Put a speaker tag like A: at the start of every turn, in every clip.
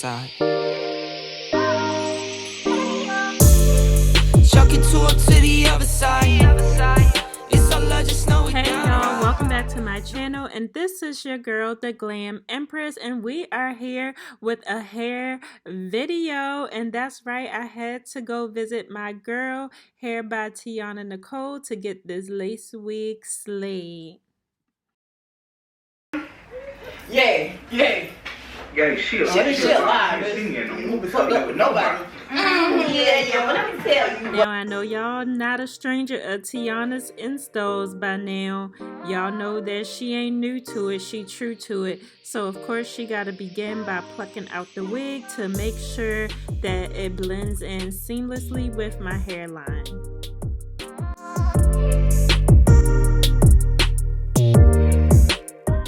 A: side. Chuck it to the other side. It's all I just know.
B: Hey y'all, welcome back to my channel, and this is your girl, the Glam Empress, and we are here with a hair video. And that's right, I had to go visit my girl, Hair by Tiana Nichole, to get this lace wig slayed.
C: Yay.
D: Yeah, she alive.
C: She alive. You fucked up with nobody. Yeah, but let me tell you.
B: Now, I know y'all not a stranger of Tiana's installs by now. Y'all know that she ain't new to it, she true to it. So, of course, she got to begin by plucking out the wig to make sure that it blends in seamlessly with my hairline.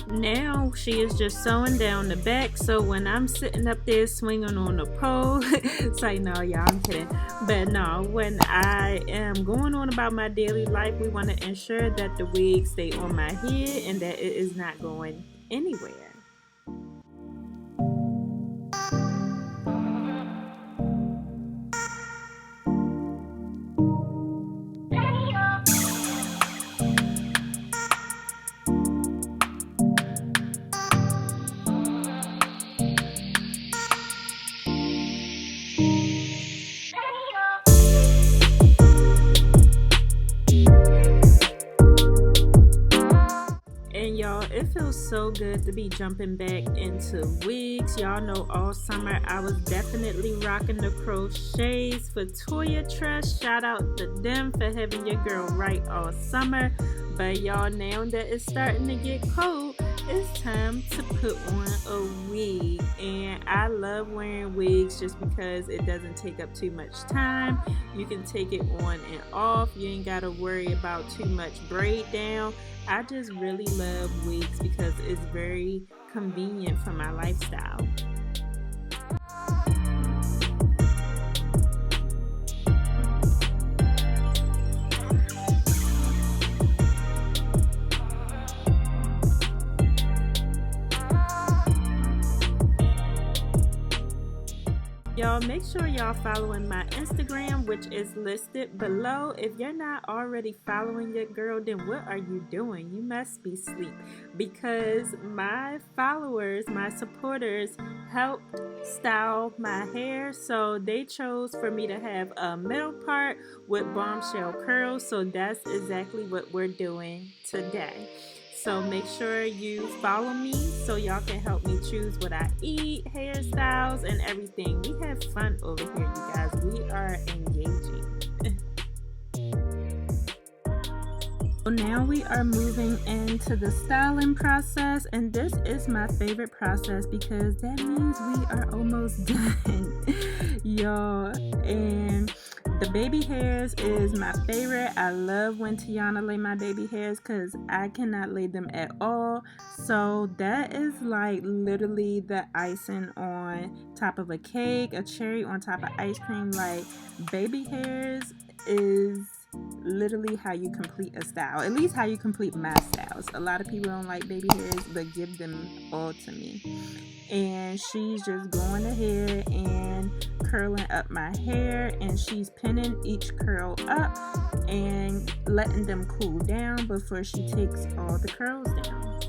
B: Now she is just sewing down the back, so when I'm sitting up there swinging on the pole, it's like, no, y'all, I'm kidding. But no, when I am going on about my daily life, we want to ensure that the wig stay on my head and that it is not going anywhere. And y'all, it feels so good to be jumping back into wigs. Y'all know all summer I was definitely rocking the crochets for Toya Trust. Shout out to them for having your girl right all summer. But y'all, now that it's starting to get cold, it's time to put on a wig. And I love wearing wigs just because it doesn't take up too much time. You can take it on and off. You ain't got to worry about too much braid down. I just really love wigs because it's very convenient for my lifestyle. Y'all, make sure y'all following my Instagram, which is listed below. If you're not already following your girl, then what are you doing? You must be asleep, because my followers, my supporters, helped style my hair. So they chose for me to have a middle part with bombshell curls. So that's exactly what we're doing today. So make sure you follow me so y'all can help me choose what I eat, hairstyles, and everything. We have fun over here, you guys. We are engaging. So now we are moving into the styling process, and this is my favorite process because that means we are almost done, y'all. And the baby hairs is my favorite. I love when Tiana lay my baby hairs because I cannot lay them at all. So that is like literally the icing on top of a cake, a cherry on top of ice cream. Like, baby hairs is literally how you complete a style, at least how you complete my styles. A lot of people don't like baby hairs, but give them all to me. And she's just going ahead and curling up my hair, and she's pinning each curl up and letting them cool down before she takes all the curls down.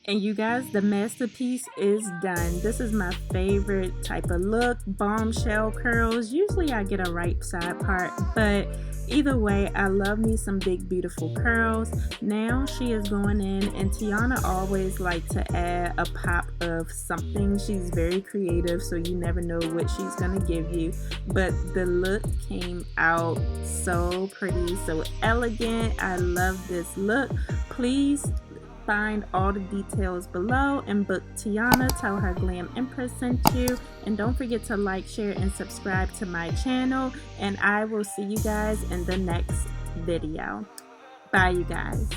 B: And you guys, the masterpiece is done. This is my favorite type of look. Bombshell curls. Usually I get a right side part, but either way, I love me some big beautiful curls. Now she is going in, and Tiana always like to add a pop of something. She's very creative, so you never know what she's gonna give you. But the look came out so pretty, so elegant. I love this look. Please find all the details below and book Tiana. Tell her Glam Empress sent you, and don't forget to like, share, and subscribe to my channel, and I will see you guys in the next video. Bye, you guys.